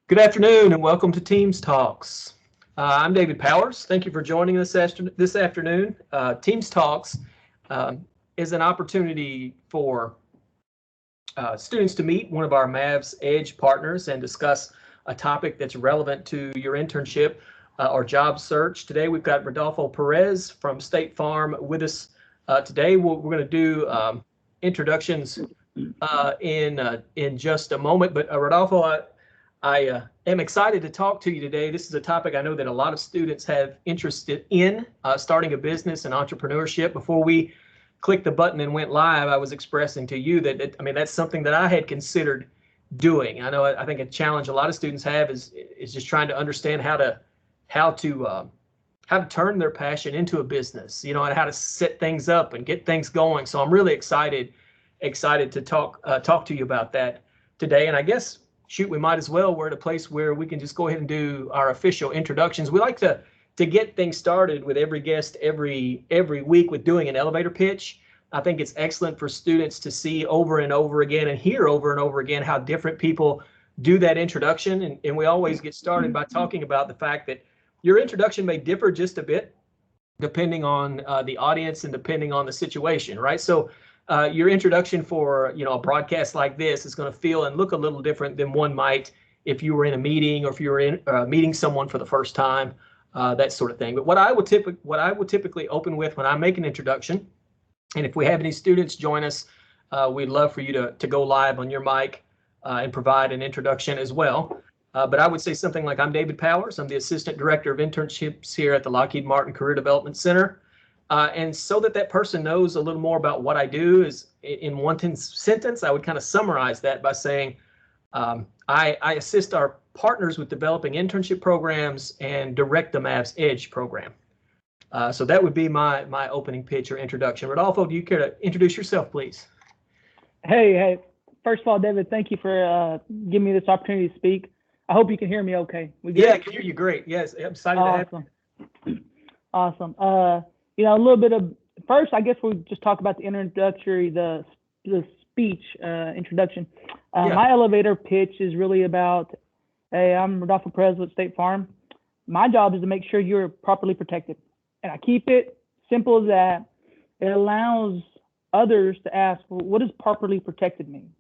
Good afternoon and welcome to Teams Talks. I'm David Powers. Thank you for joining us this afternoon. Teams Talks is an opportunity for students to meet one of our Mavs Edge partners and discuss a topic that's relevant to your internship or job search. Today we've got Rodolfo Perez from State Farm with us today. We're going to do introductions in just a moment, but Rodolfo, I am excited to talk to you today. This is a topic I know that a lot of students have interest in, starting a business and entrepreneurship. Before we clicked the button and went live, I was expressing to you that that's something that I had considered doing. I think a challenge a lot of students have is just trying to understand how to turn their passion into a business, and how to set things up and get things going. So I'm really excited to talk to you about that today. And I guess, shoot, we might as well. We're at a place where we can just go ahead and do our official introductions. We like to get things started with every guest every week with doing an elevator pitch. I think it's excellent for students to see over and over again and hear over and over again how different people do that introduction. And we always get started by talking about the fact that your introduction may differ just a bit depending on the audience and depending on the situation, right? So your introduction for a broadcast like this is going to feel and look a little different than one might if you were in a meeting or if you were in meeting someone for the first time, that sort of thing. But what I would typically open with when I make an introduction, and if we have any students join us, we'd love for you to go live on your mic and provide an introduction as well. But I would say something like, I'm David Powers. I'm the Assistant Director of Internships here at the Lockheed Martin Career Development Center. And so that person knows a little more about what I do, is in one sentence, I would kind of summarize that by saying, I assist our partners with developing internship programs and direct the Mavs Edge program. So that would be my opening pitch or introduction. Rodolfo, do you care to introduce yourself, please? Hey. First of all, David, thank you for giving me this opportunity to speak. I hope you can hear me okay. Yeah, I can hear you great. Yes, I'm excited to have you. Awesome. A little bit of, first, I guess we'll just talk about the introductory, the speech introduction. My elevator pitch is really about, hey, I'm Rodolfo Perez with State Farm. My job is to make sure you're properly protected. And I keep it simple as that. It allows others to ask, well, what does properly protected mean?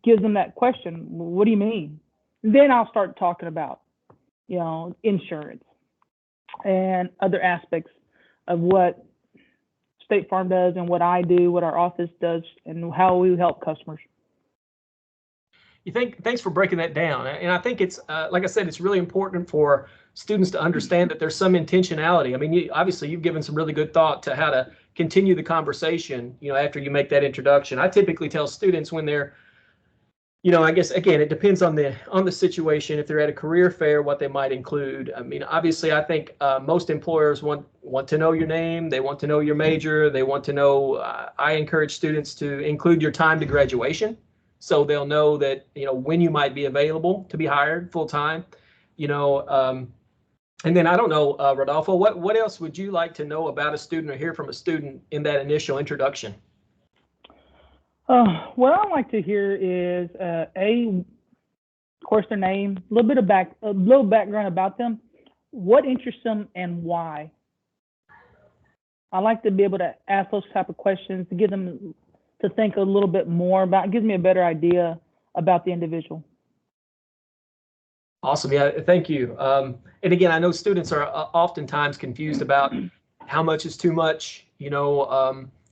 Gives them that question. What do you mean? Then I'll start talking about, insurance and other aspects of what State Farm does and what I do, what our office does, and how we help customers. Thanks for breaking that down. And I think it's, like I said, it's really important for students to understand that there's some intentionality. I mean, obviously, you've given some really good thought to how to continue the conversation, after you make that introduction. I typically tell students when they're, I guess, again, it depends on the situation. If they're at a career fair, what they might include. I mean, obviously, I think most employers want to know your name. They want to know your major. They want to know, I encourage students to include your time to graduation, so they'll know that, when you might be available to be hired full time, and then I don't know, Rodolfo, what else would you like to know about a student or hear from a student in that initial introduction? What I'd like to hear is, of course, their name, a little background about them, what interests them and why. I like to be able to ask those type of questions to get them to think a little bit more about. It gives me a better idea about the individual. Awesome. Yeah, thank you. And again, I know students are oftentimes confused about how much is too much.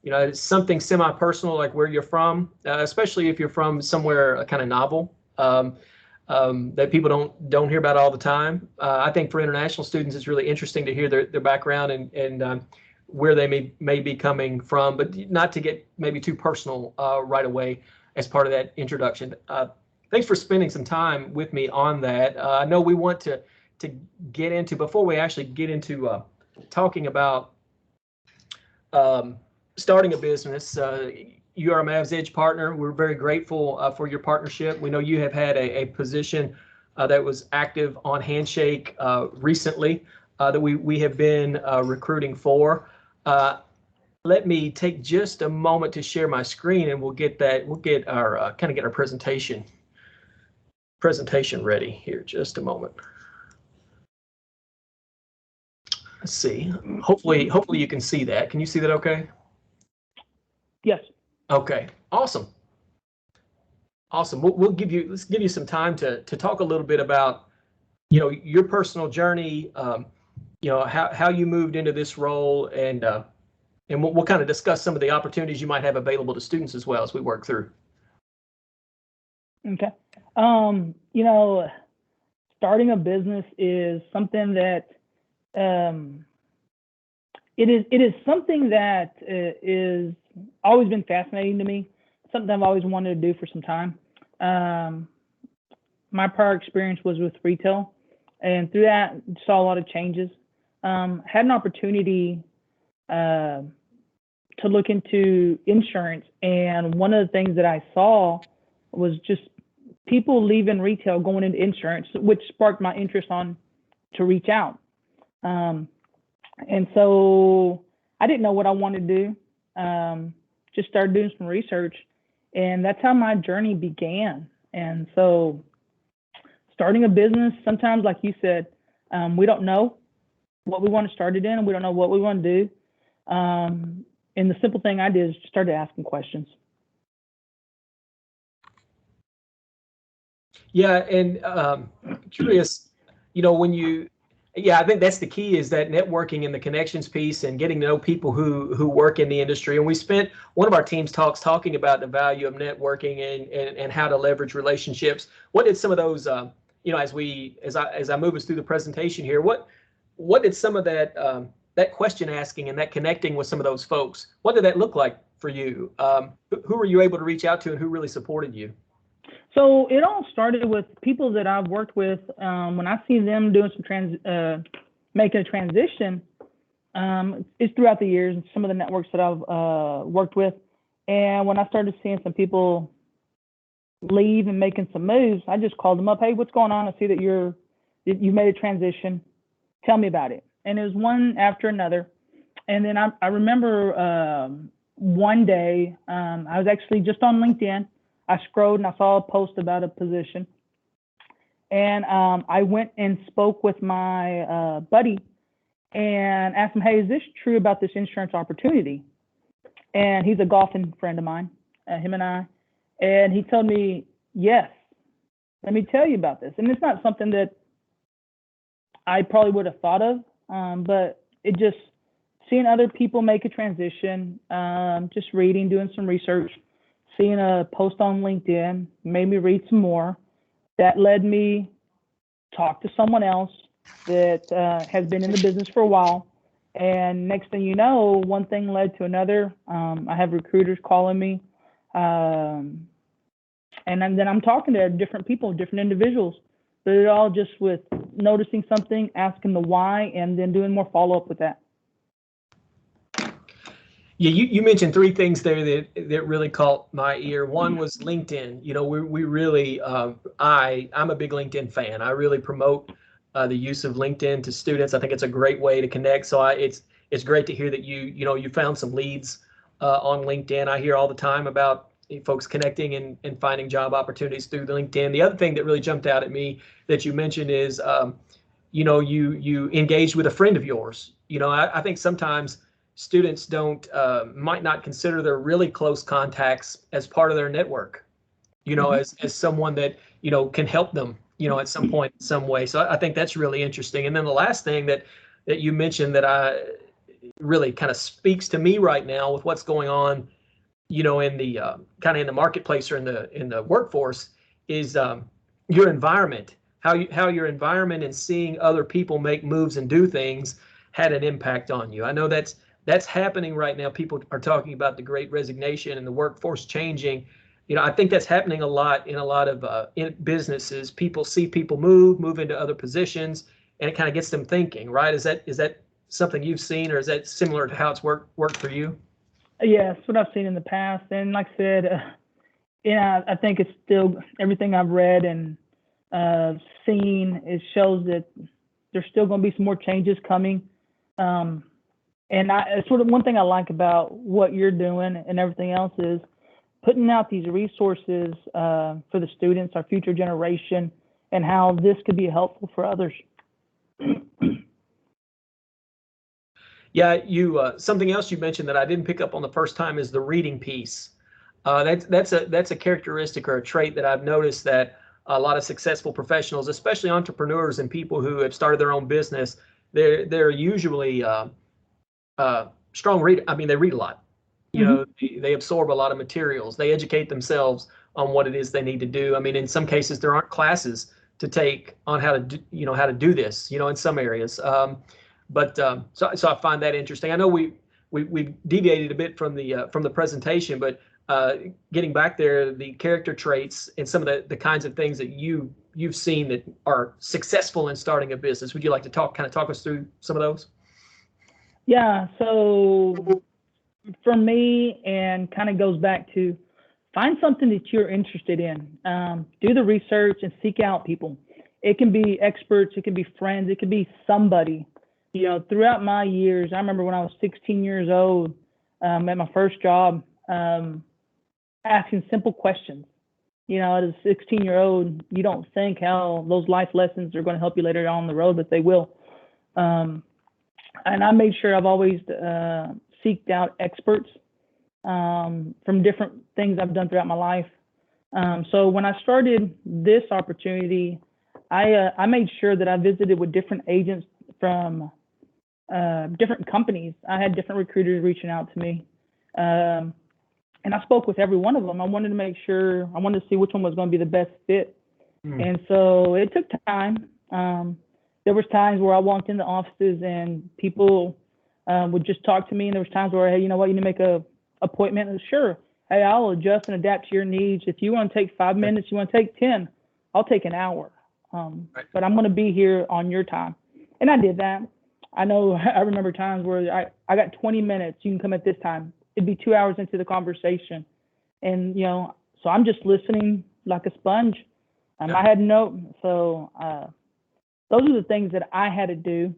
It's something semi-personal, like where you're from, especially if you're from somewhere kind of novel that people don't hear about all the time. I think for international students, it's really interesting to hear their background and where they may be coming from, but not to get maybe too personal right away as part of that introduction. Thanks for spending some time with me on that. I know we want to get into, before we actually get into talking about starting a business. You are a Mavs Edge partner. We're very grateful for your partnership. We know you have had a position that was active on Handshake recently that we have been recruiting for. Let me take just a moment to share my screen, and we'll get our presentation presentation ready here. Just a moment. Let's see. Hopefully you can see that. Can you see that okay? Yes. Okay. Awesome. Awesome. Let's give you some time to talk a little bit about, your personal journey, how you moved into this role, and we'll kind of discuss some of the opportunities you might have available to students as well as we work through. Okay. Starting a business is something that it is something that is always been fascinating to me. Something I've always wanted to do for some time. My prior experience was with retail, and through that, saw a lot of changes. Had an opportunity to look into insurance, and one of the things that I saw was just people leaving retail, going into insurance, which sparked my interest to reach out. And so I didn't know what I wanted to do. Just started doing some research, and that's how my journey began. And so starting a business, sometimes, like you said, we don't know what we want to start it in, and we don't know what we want to do. And the simple thing I did is just started asking questions. Yeah, and curious, I think that's the key, is that networking and the connections piece and getting to know people who work in the industry. And we spent one of our team's talks talking about the value of networking and how to leverage relationships. What did some of those, as I move us through the presentation here, what did some of that question asking and that connecting with some of those folks, what did that look like for you? Who were you able to reach out to, and who really supported you? So it all started with people that I've worked with. When I see them doing making a transition, it's throughout the years and some of the networks that I've worked with. And when I started seeing some people leave and making some moves, I just called them up. Hey, what's going on? I see that you made a transition. Tell me about it. And it was one after another. And then I remember one day I was actually just on LinkedIn. I scrolled and I saw a post about a position, and I went and spoke with my buddy and asked him, hey, is this true about this insurance opportunity? And he's a golfing friend of mine, him and I, and he told me, yes, let me tell you about this. And it's not something that I probably would have thought of, but it just, seeing other people make a transition, just reading, doing some research, seeing a post on LinkedIn made me read some more. That led me talk to someone else that has been in the business for a while. And next thing you know, one thing led to another. I have recruiters calling me. And then I'm talking to different people, different individuals. But it all just with noticing something, asking the why, and then doing more follow-up with that. Yeah, you mentioned three things there that really caught my ear. One was LinkedIn. We really, I'm a big LinkedIn fan. I really promote the use of LinkedIn to students. I think it's a great way to connect. So it's great to hear that you found some leads on LinkedIn. I hear all the time about folks connecting and finding job opportunities through LinkedIn. The other thing that really jumped out at me that you mentioned is, you engaged with a friend of yours. I think sometimes students might not consider their really close contacts as part of their network, as someone that, can help them, at some point, in some way. So I think that's really interesting. And then the last thing that you mentioned that I really kind of speaks to me right now with what's going on, in the kind of in the marketplace or in the workforce is your environment, how your environment and seeing other people make moves and do things had an impact on you. I know that's happening right now. People are talking about the Great Resignation and the workforce changing. I think that's happening a lot in in businesses. People see people move into other positions, and it kind of gets them thinking, right? Is that something you've seen, or is that similar to how it's worked for you? Yeah, it's what I've seen in the past. And like I said, I think it's still everything I've read and seen. It shows that there's still going to be some more changes coming. And sort of one thing I like about what you're doing and everything else is putting out these resources for the students, our future generation, and how this could be helpful for others. Yeah, you something else you mentioned that I didn't pick up on the first time is the reading piece. That's a characteristic or a trait that I've noticed that a lot of successful professionals, especially entrepreneurs and people who have started their own business, they're usually strong reader. I mean, they read a lot. You know, they absorb a lot of materials. They educate themselves on what it is they need to do. I mean, in some cases, there aren't classes to take on how to do, how to do this. In some areas. So I find that interesting. I know we deviated a bit from the presentation, but getting back there, the character traits and some of the kinds of things that you've seen that are successful in starting a business. Would you like to talk us through some of those? Yeah. So for me, and kind of goes back to find something that you're interested in. Do the research and seek out people. It can be experts, it can be friends, it could be somebody. Throughout my years, I remember when I was 16 years old, at my first job, asking simple questions. As a 16-year-old, you don't think how those life lessons are going to help you later on the road, but they will. And I made sure I've always seeked out experts from different things I've done throughout my life. So when I started this opportunity, I made sure that I visited with different agents from different companies. I had different recruiters reaching out to me. And I spoke with every one of them. I wanted to see which one was going to be the best fit. And so it took time. There was times where I walked in the offices and people would just talk to me. And there was times where, hey, you know what, you need to make a appointment. And sure, hey, I'll adjust and adapt to your needs. If you want to take 5 minutes, you want to take 10, I'll take an hour. But I'm going to be here on your time. And I did that. I remember times where I got 20 minutes. You can come at this time. It'd be 2 hours into the conversation. And, so I'm just listening like a sponge. I had so those are the things that I had to do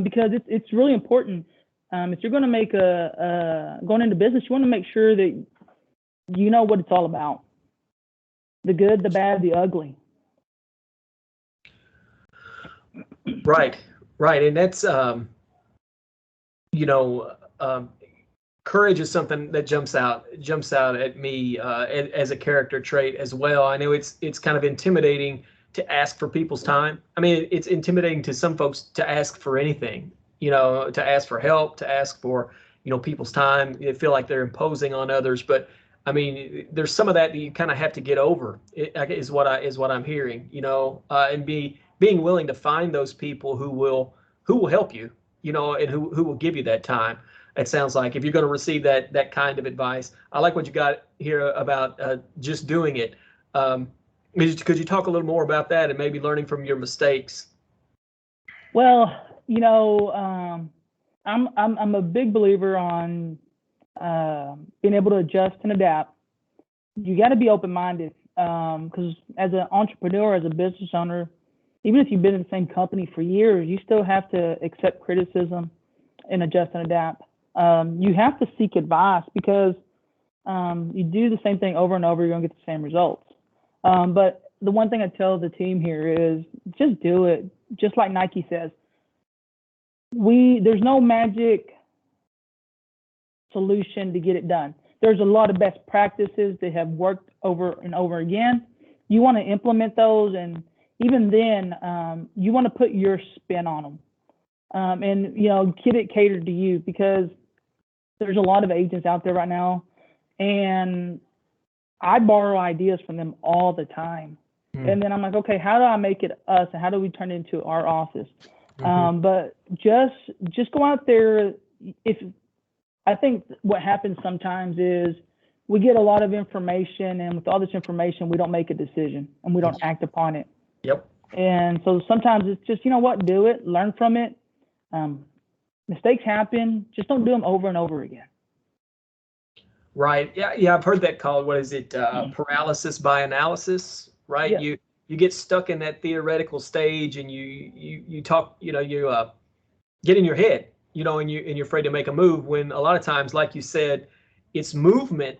because it's really important. If you're going to make going into business, you want to make sure that you know what it's all about. The good, the bad, the ugly. Right. And that's, courage is something that jumps out at me as a character trait as well. I know it's kind of intimidating to ask for people's time. I mean, it's intimidating to some folks to ask for anything, to ask for help, to ask for, people's time. They feel like they're imposing on others. But I mean, there's some of that you kind of have to get over, is what I'm hearing, and being willing to find those people who will help you, and who will give you that time. It sounds like if you're going to receive that kind of advice. I like what you got here about just doing it. Could you talk a little more about that and maybe learning from your mistakes? Well, I'm a big believer on being able to adjust and adapt. You got to be open-minded because as an entrepreneur, as a business owner, even if you've been in the same company for years, you still have to accept criticism and adjust and adapt. You have to seek advice because you do the same thing over and over, you're going to get the same results. But the one thing I tell the team here is just do it. Just like Nike says, there's no magic solution to get it done. There's a lot of best practices that have worked over and over again. You want to implement those, and even then, you want to put your spin on them. And get it catered to you, because there's a lot of agents out there right now, and I borrow ideas from them all the time. And then I'm like, okay, how do I make it us, and how do we turn it into our office? But just go out there. I think what happens sometimes is we get a lot of information, and with all this information, we don't make a decision and we don't act upon it. Yep. And so sometimes it's just, do it, learn from it. Mistakes happen. Just don't do them over and over again. Right. Yeah. I've heard that called, what is it? Paralysis by analysis, right? Yeah. You get stuck in that theoretical stage, and you talk, you get in your head, and you're afraid to make a move, when a lot of times, like you said, it's movement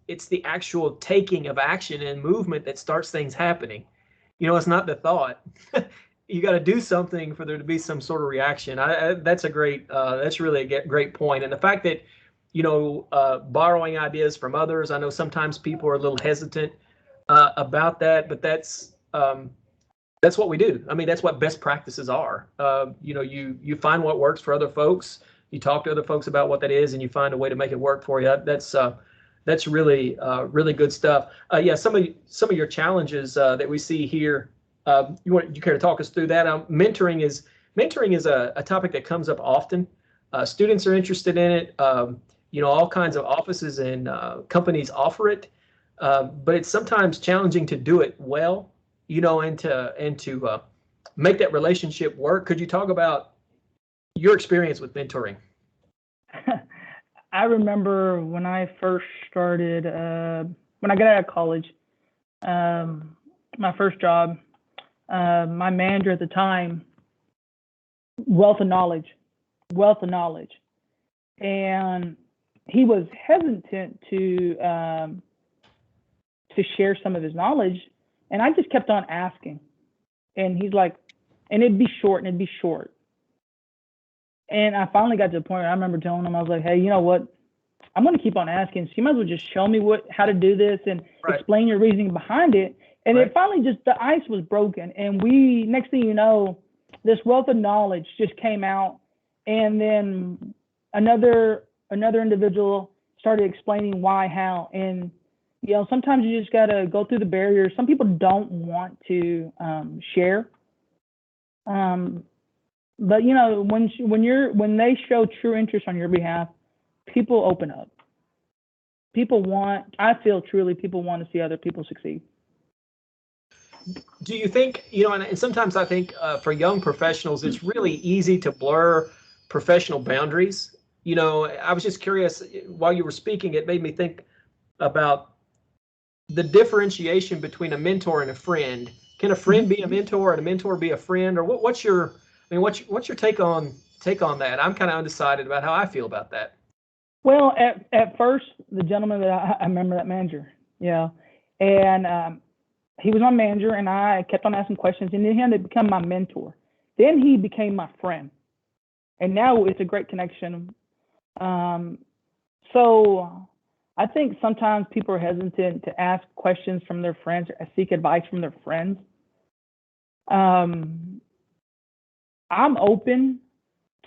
it's the actual taking of action and movement that starts things happening. It's not the thought. You got to do something for there to be some sort of reaction. That's really a great point. And the fact that, borrowing ideas from others, I know sometimes people are a little hesitant about that, but that's what we do. I mean, that's what best practices are. You find what works for other folks. You talk to other folks about what that is, and you find a way to make it work for you. That's really really good stuff. Yeah, some of your challenges that we see here. You care to talk us through that? Mentoring is a topic that comes up often. Students are interested in it. All kinds of offices and companies offer it, but it's sometimes challenging to do it well. And to make that relationship work. Could you talk about your experience with mentoring? I remember when I first started, when I got out of college, my first job, my manager at the time, wealth of knowledge, and he was hesitant to share some of his knowledge, and I just kept on asking, and he's like, and it'd be short, and I finally got to the point where I remember telling him, I was like, hey, you know what? I'm going to keep on asking. So you might as well just show me how to do this and explain your reasoning behind it. And it finally the ice was broken. And next thing you know, this wealth of knowledge just came out. And then another individual started explaining why, how. And, sometimes you just got to go through the barriers. Some people don't want to share. But when they show true interest on your behalf, people open up. I feel truly people want to see other people succeed. Do you think, and sometimes I think for young professionals, it's really easy to blur professional boundaries. I was just curious, while you were speaking, it made me think about the differentiation between a mentor and a friend. Can a friend be a mentor and a mentor be a friend? Or what's your take on that? I'm kind of undecided about how I feel about that. Well, at first, the gentleman that I remember, that manager, and he was my manager, and I kept on asking questions, and then he had to become my mentor. Then he became my friend, and now it's a great connection. So I think sometimes people are hesitant to ask questions from their friends or seek advice from their friends. I'm open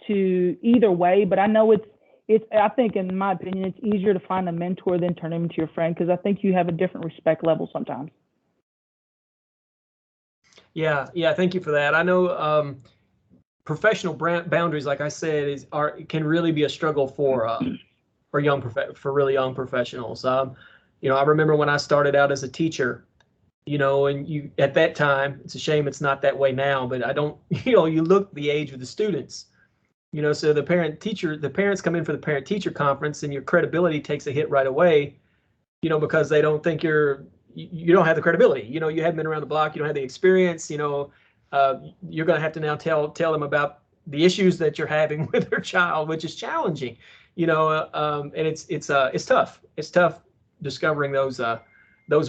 to either way, but I know I think, in my opinion, it's easier to find a mentor than turn him into your friend, because I think you have a different respect level sometimes. Yeah, thank you for that. I know professional boundaries, like I said, can really be a struggle for really young professionals. I remember when I started out as a teacher, and at that time, it's a shame it's not that way now, but you look the age of the students. So the parents come in for the parent-teacher conference, and your credibility takes a hit right away, because they don't think you don't have the credibility. You haven't been around the block, you don't have the experience. You're going to have to now tell them about the issues that you're having with their child, which is challenging. And it's tough. It's tough discovering those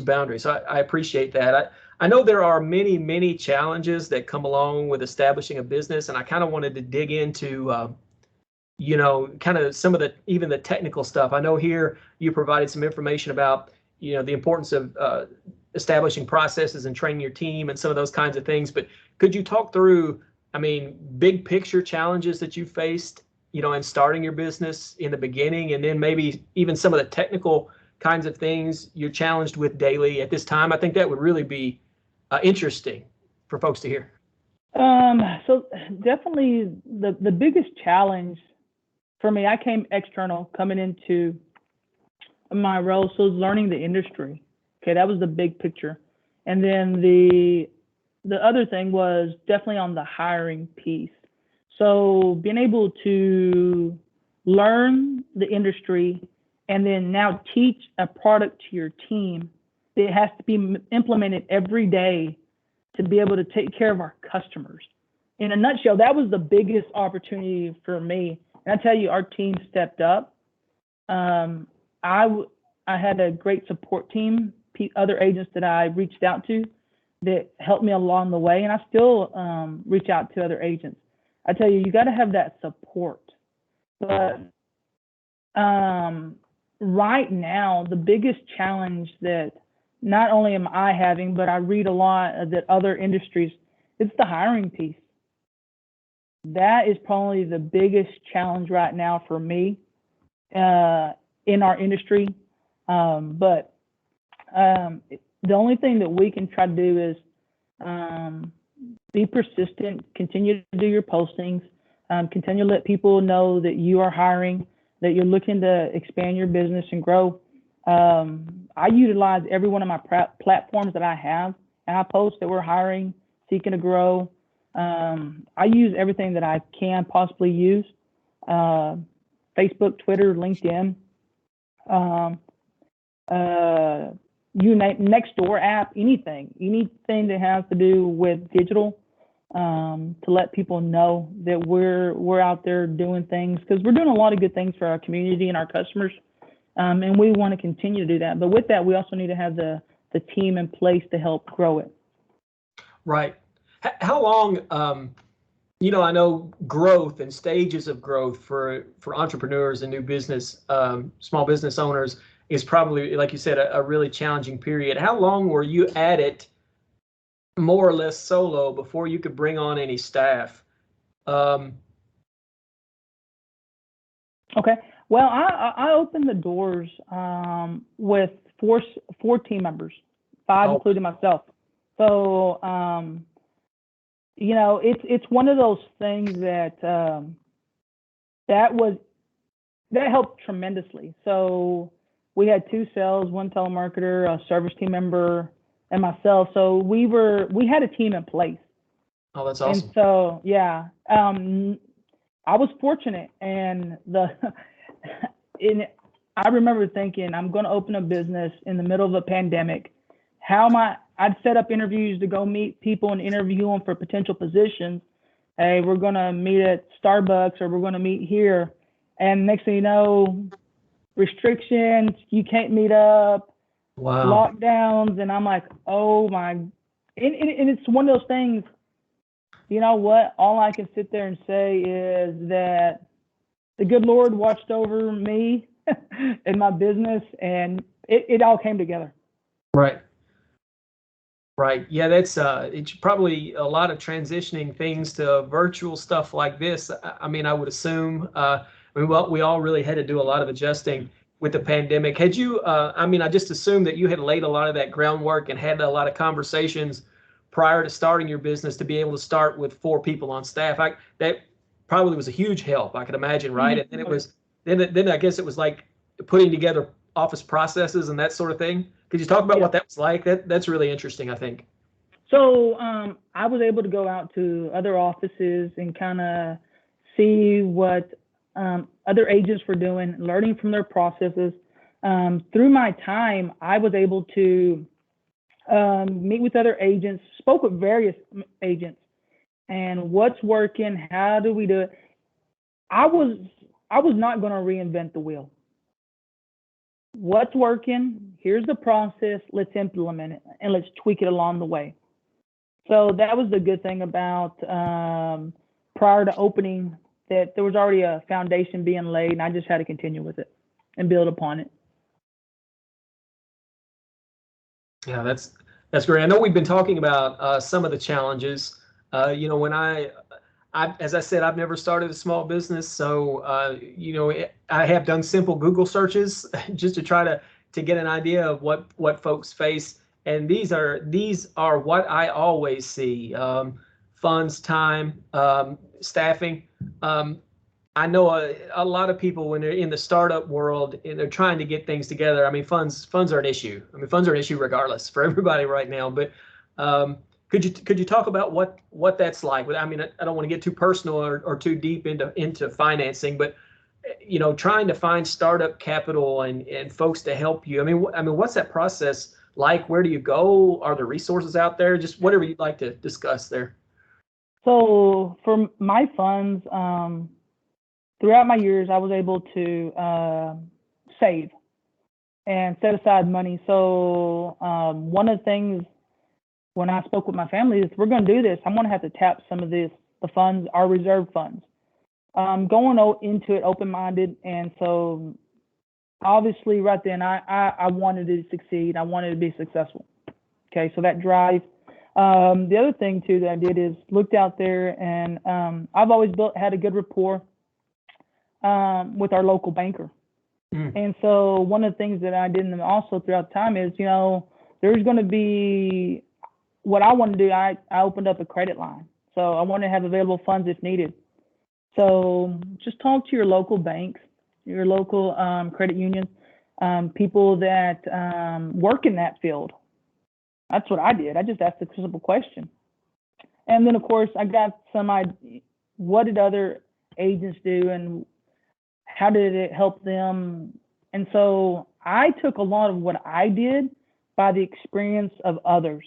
boundaries. So I appreciate that. I know there are many, many challenges that come along with establishing a business, and I kind of wanted to dig into, kind of some of even the technical stuff. I know here you provided some information about, the importance of establishing processes and training your team and some of those kinds of things. But could you talk through, big picture challenges that you faced, in starting your business in the beginning, and then maybe even some of the technical kinds of things you're challenged with daily at this time? I think that would really be interesting for folks to hear. So definitely the biggest challenge for me, I came external coming into my role, so learning the industry. Okay, that was the big picture. And then the other thing was definitely on the hiring piece. So being able to learn the industry and then now teach a product to your team that has to be implemented every day to be able to take care of our customers. In a nutshell, that was the biggest opportunity for me. And I tell you, our team stepped up. I had a great support team, other agents that I reached out to that helped me along the way, and I still reach out to other agents. I tell you, you got to have that support. But right now, the biggest challenge that not only am I having, but I read a lot that other industries, it's the hiring piece. That is probably the biggest challenge right now for me in our industry. But the only thing that we can try to do is be persistent, continue to do your postings, continue to let people know that you are hiring, that you're looking to expand your business and grow. I utilize every one of my platforms that I have, and I post that we're hiring, seeking to grow. I use everything that I can possibly use. Facebook, Twitter, LinkedIn, you name Nextdoor app, anything that has to do with digital, to let people know that we're out there doing things, because we're doing a lot of good things for our community and our customers, and we want to continue to do that. But with that, we also need to have the team in place to help grow it. Right. How long, I know growth and stages of growth for entrepreneurs and new business, small business owners is probably, like you said, a really challenging period. How long were you at it, more or less solo, before you could bring on any staff? Okay. Well, I opened the doors with four team members, five including myself. So, it's one of those things that that helped tremendously. So we had 2 sales, 1 telemarketer, a service team member, and myself. So we had a team in place. Oh, that's awesome. And so, yeah, I was fortunate, and I remember thinking, I'm going to open a business in the middle of a pandemic. I'd set up interviews to go meet people and interview them for potential positions. Hey, we're going to meet at Starbucks, or we're going to meet here. And next thing you know, restrictions, you can't meet up, lockdowns. And I'm like, oh my, and it's one of those things, you know what? All I can sit there and say is that the good Lord watched over me and my business, and it all came together. Right. Right. Yeah, that's it's probably a lot of transitioning things to virtual stuff like this. I mean, I would assume, we all really had to do a lot of adjusting with the pandemic. Had you, I just assumed that you had laid a lot of that groundwork and had a lot of conversations prior to starting your business to be able to start with 4 people on staff. That probably was a huge help, I could imagine, right? And then it was, then I guess it was like putting together office processes and that sort of thing. Could you talk about what that was like? That's really interesting, I think. So I was able to go out to other offices and kind of see what other agents were doing, learning from their processes. Through my time, I was able to meet with other agents, spoke with various agents, and what's working, how do we do it? I was not going to reinvent the wheel. What's working? Here's the process. Let's implement it, and let's tweak it along the way. So that was the good thing about prior to opening, that there was already a foundation being laid, and I just had to continue with it and build upon it. Yeah, that's great. I know we've been talking about some of the challenges. When I as I said, I've never started a small business, so I have done simple Google searches just to try to get an idea of what folks face, and these are what I always see: funds, time, staffing. I know a lot of people, when they're in the startup world and they're trying to get things together, funds are an issue. Funds are an issue regardless for everybody right now. But could you talk about what that's like? I don't want to get too personal or too deep into financing, but trying to find startup capital and folks to help you. What's that process like? Where do you go? Are there resources out there? Just whatever you'd like to discuss there. So for my funds, throughout my years, I was able to save. and set aside money. So one of the things when I spoke with my family is, we're going to do this, I'm going to have to tap some of the funds, our reserve funds. Going into it open-minded, and so obviously right then I wanted to succeed. I wanted to be successful. Okay, so that drive. The other thing too that I did is looked out there, and I've always had a good rapport with our local banker. And so one of the things that I did also throughout the time is, there's going to be what I want to do. I opened up a credit line, so I want to have available funds if needed. So just talk to your local banks, your local credit unions, people that work in that field. That's what I did. I just asked a simple question. And then, of course, I got some idea, what did other agents do and how did it help them? And so I took a lot of what I did by the experience of others.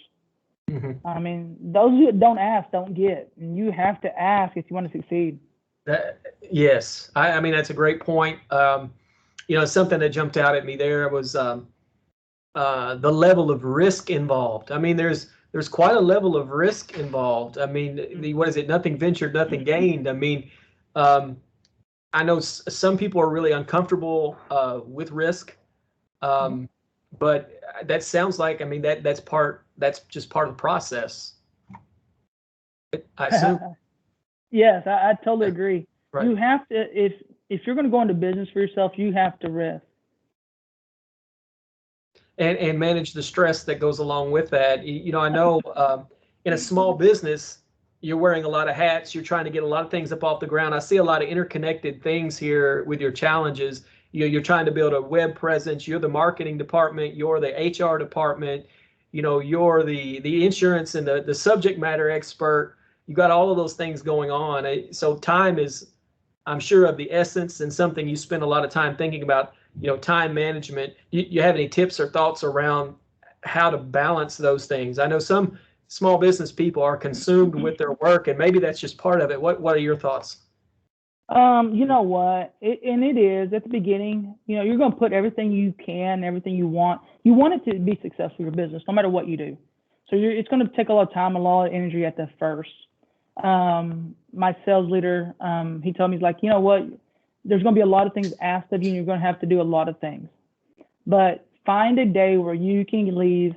I mean, those who don't ask don't get. And you have to ask if you want to succeed. Yes, I mean, that's a great point. Something that jumped out at me there was the level of risk involved. I mean, there's quite a level of risk involved. I mean, what is it? Nothing ventured, nothing gained. I mean, I know some people are really uncomfortable with risk, but that sounds like, I mean, that's just part of the process, I assume. Yes, I totally agree. Right. You have to, if you're going to go into business for yourself, you have to risk. And manage the stress that goes along with that. I know in a small business, you're wearing a lot of hats. You're trying to get a lot of things up off the ground. I see a lot of interconnected things here with your challenges. You're trying to build a web presence. You're the marketing department. You're the HR department. You're the insurance and the subject matter expert. You got all of those things going on. So time is, I'm sure, of the essence, and something you spend a lot of time thinking about. Time management. You have any tips or thoughts around how to balance those things? I know some small business people are consumed with their work, and maybe that's just part of it. What are your thoughts? You know what? It is at the beginning. You're going to put everything you can, everything you want. You want it to be successful, your business, no matter what you do. So it's going to take a lot of time, a lot of energy at the first. My sales leader, he told me, he's like, you know what? There's going to be a lot of things asked of you, and you're going to have to do a lot of things. But find a day where you can leave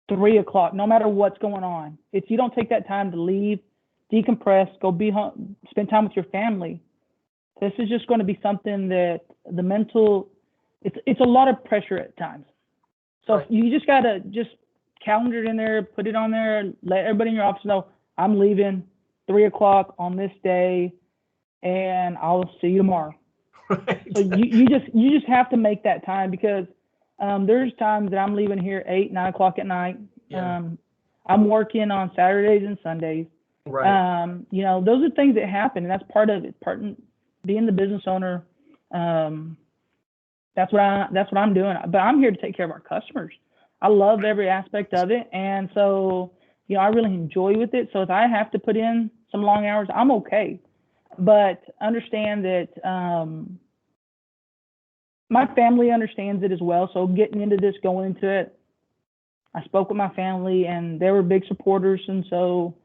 3 o'clock, no matter what's going on. If you don't take that time to leave, decompress, go be home, spend time with your family, this is just going to be something that the mental, it's a lot of pressure at times. So Right. You just got to just calendar it in there, put it on there, let everybody in your office know, I'm leaving 3 o'clock on this day, and I'll see you tomorrow. Right. So you just have to make that time, because there's times that I'm leaving here 8, 9 o'clock at night. Yeah. I'm working on Saturdays and Sundays. Right. Those are things that happen, and that's part of it. Part of being the business owner. That's what I'm doing. But I'm here to take care of our customers. I love every aspect of it, and so I really enjoy with it. So if I have to put in some long hours, I'm okay. But understand that my family understands it as well. So getting into this, going into it, I spoke with my family, and they were big supporters. And so,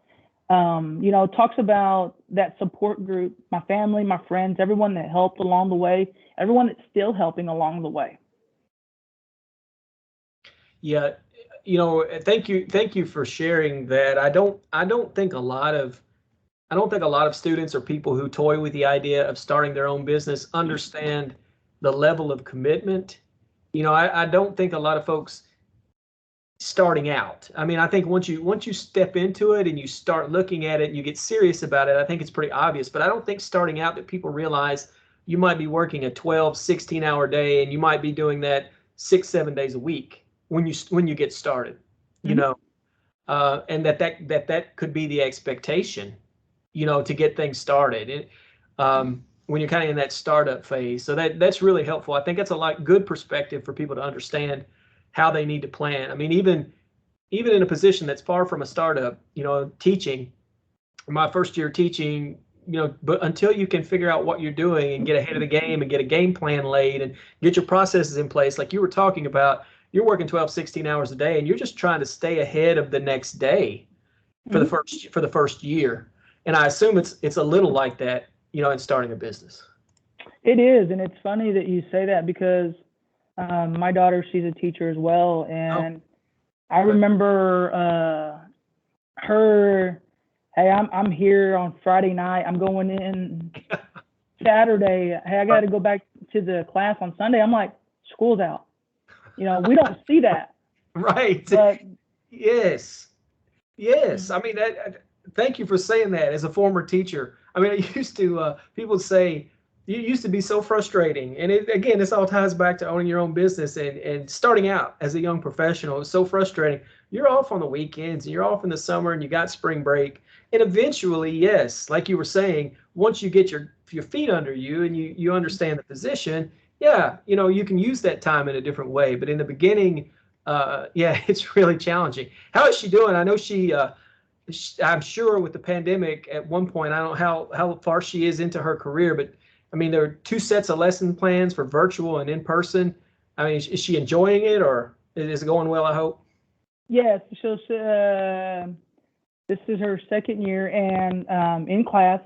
it talks about that support group, my family, my friends, everyone that helped along the way, everyone that's still helping along the way. Yeah. Thank you for sharing that. I don't think a lot of students or people who toy with the idea of starting their own business understand the level of commitment. I don't think a lot of folks starting out. I mean, I think once you step into it and you start looking at it and you get serious about it, I think it's pretty obvious. But I don't think starting out that people realize you might be working a 12, 16-hour day, and you might be doing that 6, 7 days a week when you get started. And that could be the expectation, to get things started. When you're kind of in that startup phase. So that's really helpful. I think that's a good perspective for people to understand how they need to plan. I mean, even in a position that's far from a startup, teaching, my first year teaching, but until you can figure out what you're doing and get ahead of the game and get a game plan laid and get your processes in place, like you were talking about, you're working 12, 16 hours a day and you're just trying to stay ahead of the next day for the first year. And I assume it's a little like that, in starting a business. It is, and it's funny that you say that because my daughter, she's a teacher as well, and I remember her. Hey, I'm here on Friday night. I'm going in Saturday. Hey, I got to go back to the class on Sunday. I'm like, school's out. We don't see that. Right. But, yes. I mean, thank you for saying that. As a former teacher, I mean, it used to people say it used to be so frustrating, and this all ties back to owning your own business and starting out as a young professional. It was so frustrating. You're off on the weekends and you're off in the summer and you got spring break. And eventually, yes, like you were saying, once you get your feet under you and you understand the position, you can use that time in a different way. But in the beginning, it's really challenging. How is she doing? I know I'm sure with the pandemic at one point, I don't know how far she is into her career, but I mean, there are 2 sets of lesson plans for virtual and in person. I mean, is she enjoying it or is it going well, I hope? Yes. So this is her second year and in class.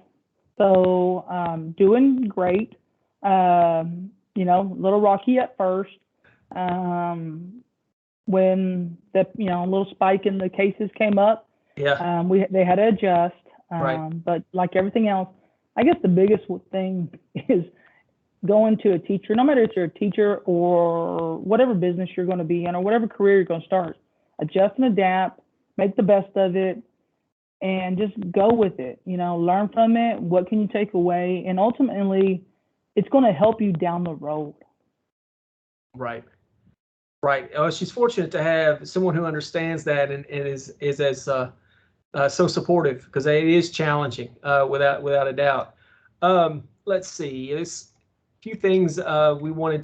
So doing great. A little rocky at first. When the little spike in the cases came up, they had to adjust. Right. But like everything else, I guess the biggest thing is going to a teacher, no matter if you're a teacher or whatever business you're going to be in or whatever career you're going to start, adjust and adapt, make the best of it, and just go with it. Learn from it. What can you take away? And ultimately, it's going to help you down the road. Right. Oh, she's fortunate to have someone who understands that and is as so supportive, because it is challenging without a doubt. Let's see. There's a few things I wanted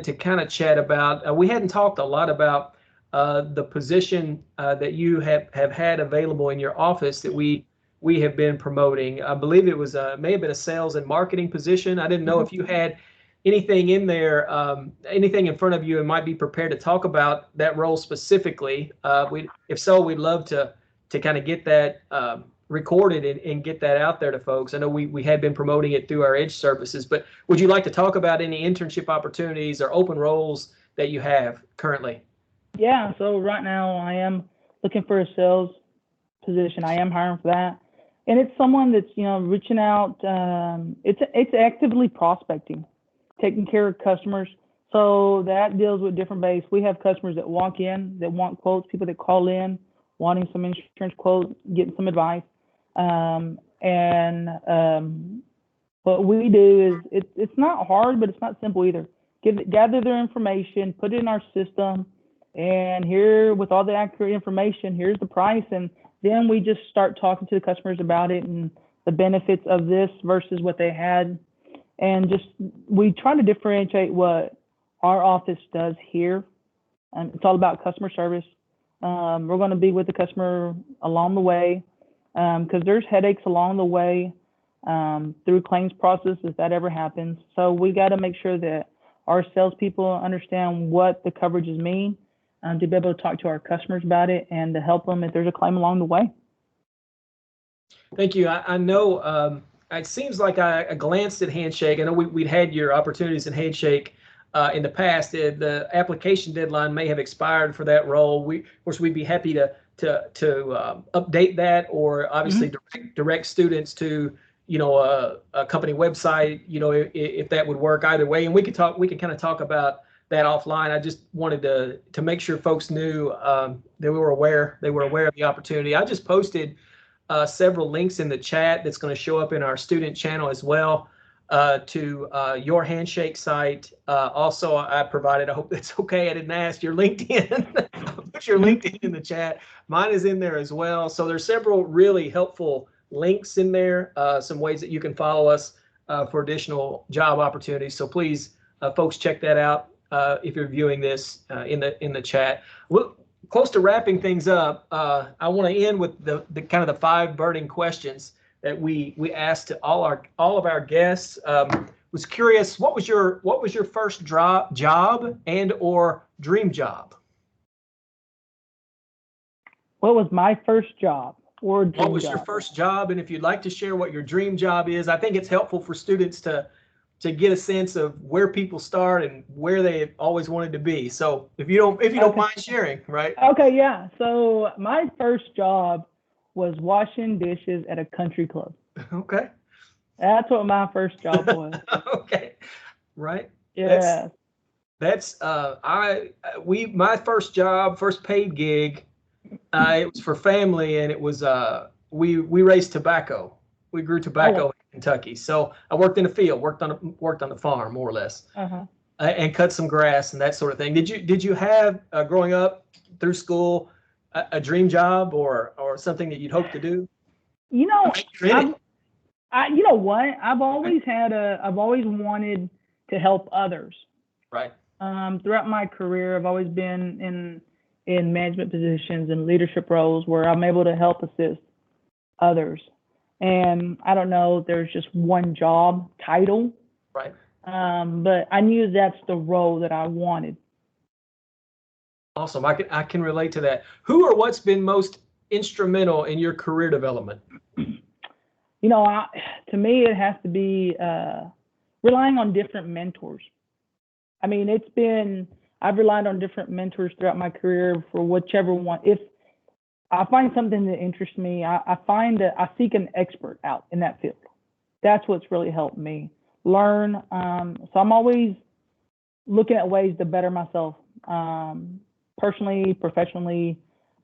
to kind of chat about. We hadn't talked a lot about the position that you have had available in your office that we have been promoting. I believe it was may have been a sales and marketing position. I didn't know if you had anything in there, anything in front of you and might be prepared to talk about that role specifically. If so, we'd love to kind of get that recorded and get that out there to folks. I know we had been promoting it through our Edge services, but would you like to talk about any internship opportunities or open roles that you have currently? Yeah, so right now I am looking for a sales position. I am hiring for that. And it's someone that's, reaching out. It's actively prospecting, taking care of customers. So that deals with different base. We have customers that walk in, that want quotes, people that call in, wanting some insurance quotes, getting some advice. What we do is it's not hard, but it's not simple either. Gather their information, put it in our system, and here with all the accurate information, here's the price. And then we just start talking to the customers about it and the benefits of this versus what they had. And we try to differentiate what our office does here. It's all about customer service. We're going to be with the customer along the way because there's headaches along the way through claims process if that ever happens. So we got to make sure that our salespeople understand what the coverages mean to be able to talk to our customers about it and to help them if there's a claim along the way. Thank you. I know it seems like I glanced at Handshake. I know we'd had your opportunities in Handshake in the past. The application deadline may have expired for that role. Of course, we'd be happy to update that, or obviously direct students to a company website. If that would work either way, and we could kind of talk about that offline. I just wanted to make sure folks knew that they were aware of the opportunity. I just posted several links in the chat that's going to show up in our student channel as well to your Handshake site. Also, I provided, I hope that's okay, I didn't ask, your LinkedIn. Put your LinkedIn in the chat. Mine is in there as well. So there's several really helpful links in there, some ways that you can follow us for additional job opportunities. So please, folks, check that out if you're viewing this in the chat. Well, close to wrapping things up, I want to end with the kind of the 5 burning questions that we asked to all of our guests. Was curious, what was your first job and or dream job? What was my first job or dream What was job? your first job? And if you'd like to share what your dream job is, I think it's helpful for students to get a sense of where people start and where they always wanted to be. So if you don't mind sharing, right? Okay, yeah. So my first job was washing dishes at a country club. Okay. That's what my first job was. Okay. Right. Yeah. That's my first job, first paid gig. It was for family, and it was we raised tobacco. We grew tobacco in Kentucky. So I worked in the field, worked on the farm more or less, and cut some grass and that sort of thing. Did you have growing up through school a dream job or something that you'd hope to do? You know, you know what? I've always wanted to help others. Right. Throughout my career, I've always been in management positions and leadership roles where I'm able to help assist others. And I don't know if there's just one job title. Right. But I knew that's the role that I wanted. Awesome. I can relate to that. Who or what's been most instrumental in your career development? You know, to me, it has to be relying on different mentors. I mean, I've relied on different mentors throughout my career for whichever one. If I find something that interests me, I find that I seek an expert out in that field. That's what's really helped me learn. So I'm always looking at ways to better myself, personally, professionally,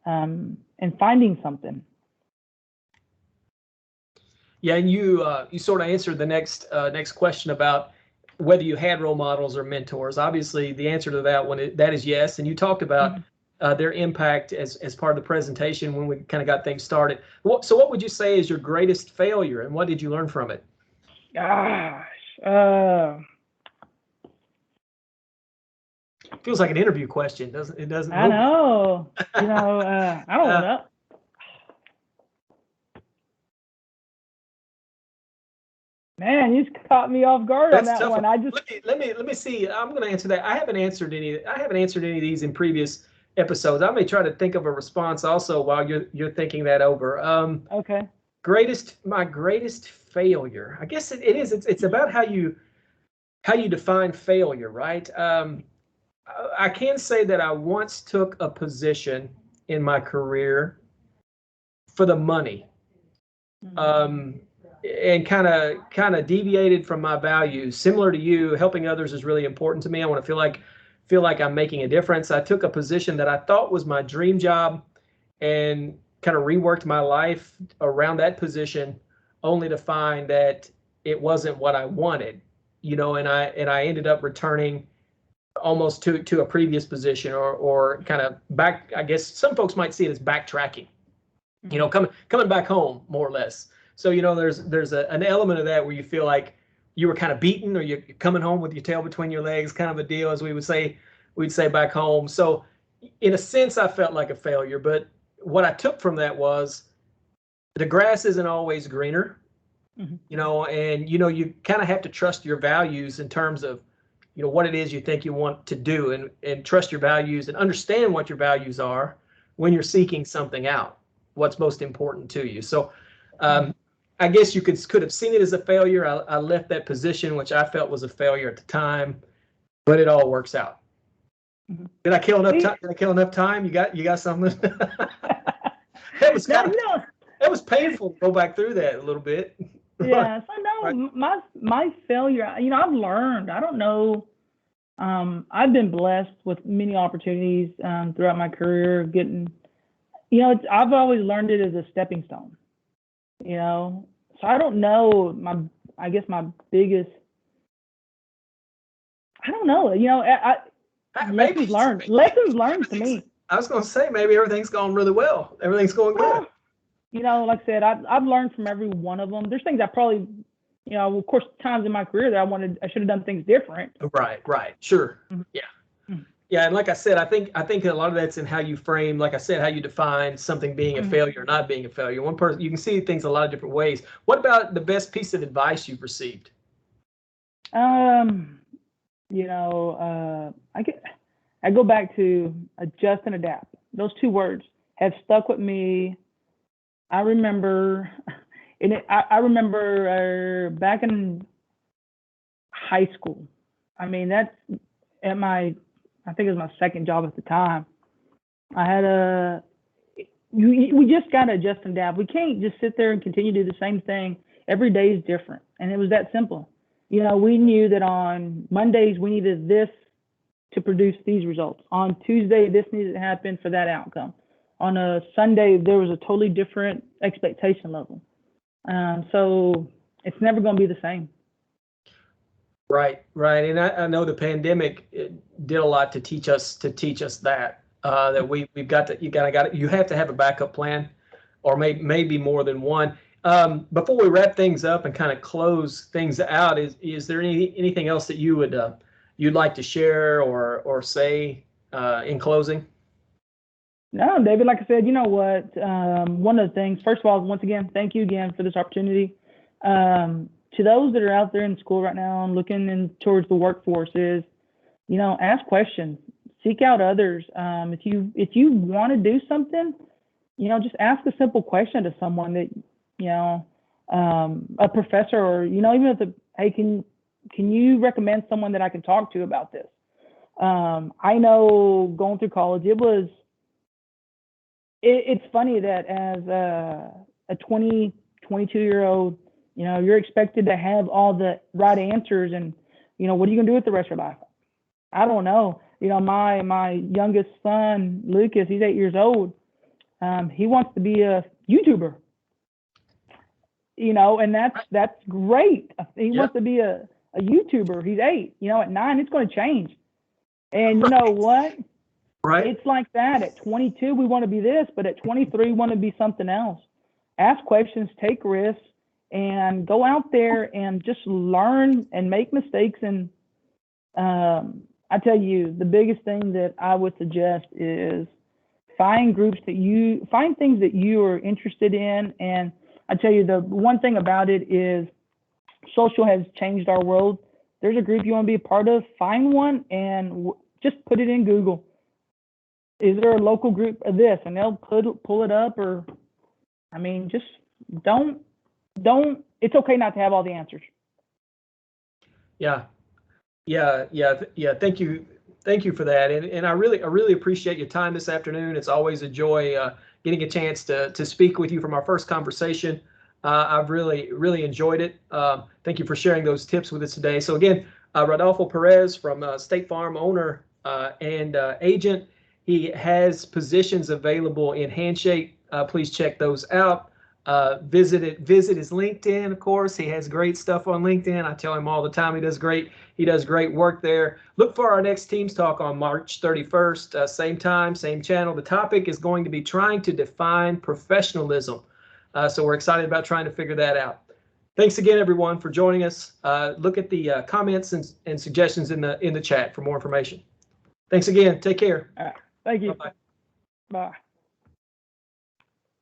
and finding something. Yeah, and you sort of answered the next question about whether you had role models or mentors. Obviously, the answer to that is yes. And you talked about their impact as part of the presentation when we kind of got things started. So what would you say is your greatest failure, and what did you learn from it? Gosh, feels like an interview question, doesn't it? I know. You know, I don't know. Man, you just caught me off guard on that one. Let me see. I'm going to answer that. I haven't answered any of these in previous episodes. I may try to think of a response also while you're thinking that over. Okay. My greatest failure. I guess it is. It's about how you define failure, right? I can say that I once took a position in my career for the money. And kind of deviated from my values. Similar to you, helping others is really important to me. I want to feel like I'm making a difference. I took a position that I thought was my dream job and kind of reworked my life around that position, only to find that it wasn't what I wanted, you know, and I ended up returning almost to a previous position or kind of back. I guess some folks might see it as backtracking, you know, coming back home more or less. So, you know, there's an element of that where you feel like you were kind of beaten or you're coming home with your tail between your legs, kind of a deal, as we'd say back home. So in a sense, I felt like a failure. But what I took from that was the grass isn't always greener, you know, and, you know, you kind of have to trust your values in terms of, you know, what it is you think you want to do and trust your values and understand what your values are when you're seeking something out, what's most important to you. So, I guess you could have seen it as a failure. I left that position, which I felt was a failure at the time, but it all works out. Did I kill enough time? Did I kill enough time? You got something? That was painful to go back through that a little bit. Yeah. So no, my failure. You know, I've learned. I don't know. I've been blessed with many opportunities throughout my career. Getting, you know, I've always learned it as a stepping stone. You know, so I don't know. I guess my biggest. I don't know. You know, lessons learned. Lessons learned to me. I was going to say maybe everything's going really well. Everything's going good. You know, like I said, I've learned from every one of them. There's things I probably, you know, of course, times in my career that I should have done things different. Right. Sure. Yeah. Yeah, and like I said, I think a lot of that's in how you frame, like I said, how you define something being a failure or not being a failure. One person, you can see things a lot of different ways. What about the best piece of advice you've received? I go back to adjust and adapt. Those two words have stuck with me. I remember, I remember back in high school. I mean, that's at I think it was my second job at the time. I had we just got to adjust and adapt. We can't just sit there and continue to do the same thing. Every day is different. And it was that simple. We knew that on Mondays, we needed this to produce these results. On Tuesday, this needed to happen for that outcome. On a Sunday, there was a totally different expectation level. So it's never going to be the same. Right. And I know the pandemic did a lot to teach us that you have to have a backup plan, or maybe more than one. Before we wrap things up and kind of close things out, is there anything else that you'd like to share or say in closing? No, David, like I said, you know what? One of the things, first of all, once again, thank you again for this opportunity. To those that are out there in school right now and looking towards the workforce is, ask questions, seek out others. If you want to do something, just ask a simple question to someone that, a professor, or, even if hey, can you recommend someone that I can talk to about this? I know going through college, it's funny that as a 22-year-old, you're expected to have all the right answers, and, what are you going to do with the rest of your life? I don't know. My youngest son, Lucas, he's 8 years old. He wants to be a YouTuber, and that's great. He wants to be a YouTuber. He's 8, at 9, it's going to change. And you know what? Right. It's like that. At 22, we want to be this, but at 23, we want to be something else. Ask questions, take risks, and go out there and just learn and make mistakes. And I tell you, the biggest thing that I would suggest is find things that you are interested in. And I tell you, the one thing about it is social has changed our world. There's a group you want to be a part of, find one and just put it in Google. Is there a local group of this? And they'll pull it up, or, just don't, it's okay not to have all the answers. Yeah. Thank you for that. And I really appreciate your time this afternoon. It's always a joy getting a chance to speak with you from our first conversation. I've really enjoyed it. Thank you for sharing those tips with us today. So again, Rodolfo Perez from State Farm, owner and agent. He has positions available in Handshake. Please check those out. Visit his LinkedIn, of course. He has great stuff on LinkedIn. I tell him all the time he does great work there. Look for our next Teams Talk on March 31st, same time, same channel. The topic is going to be trying to define professionalism. So we're excited about trying to figure that out. Thanks again, everyone, for joining us. Look at the comments and suggestions in the chat for more information. Thanks again. Take care. Thank you. Bye-bye. Bye.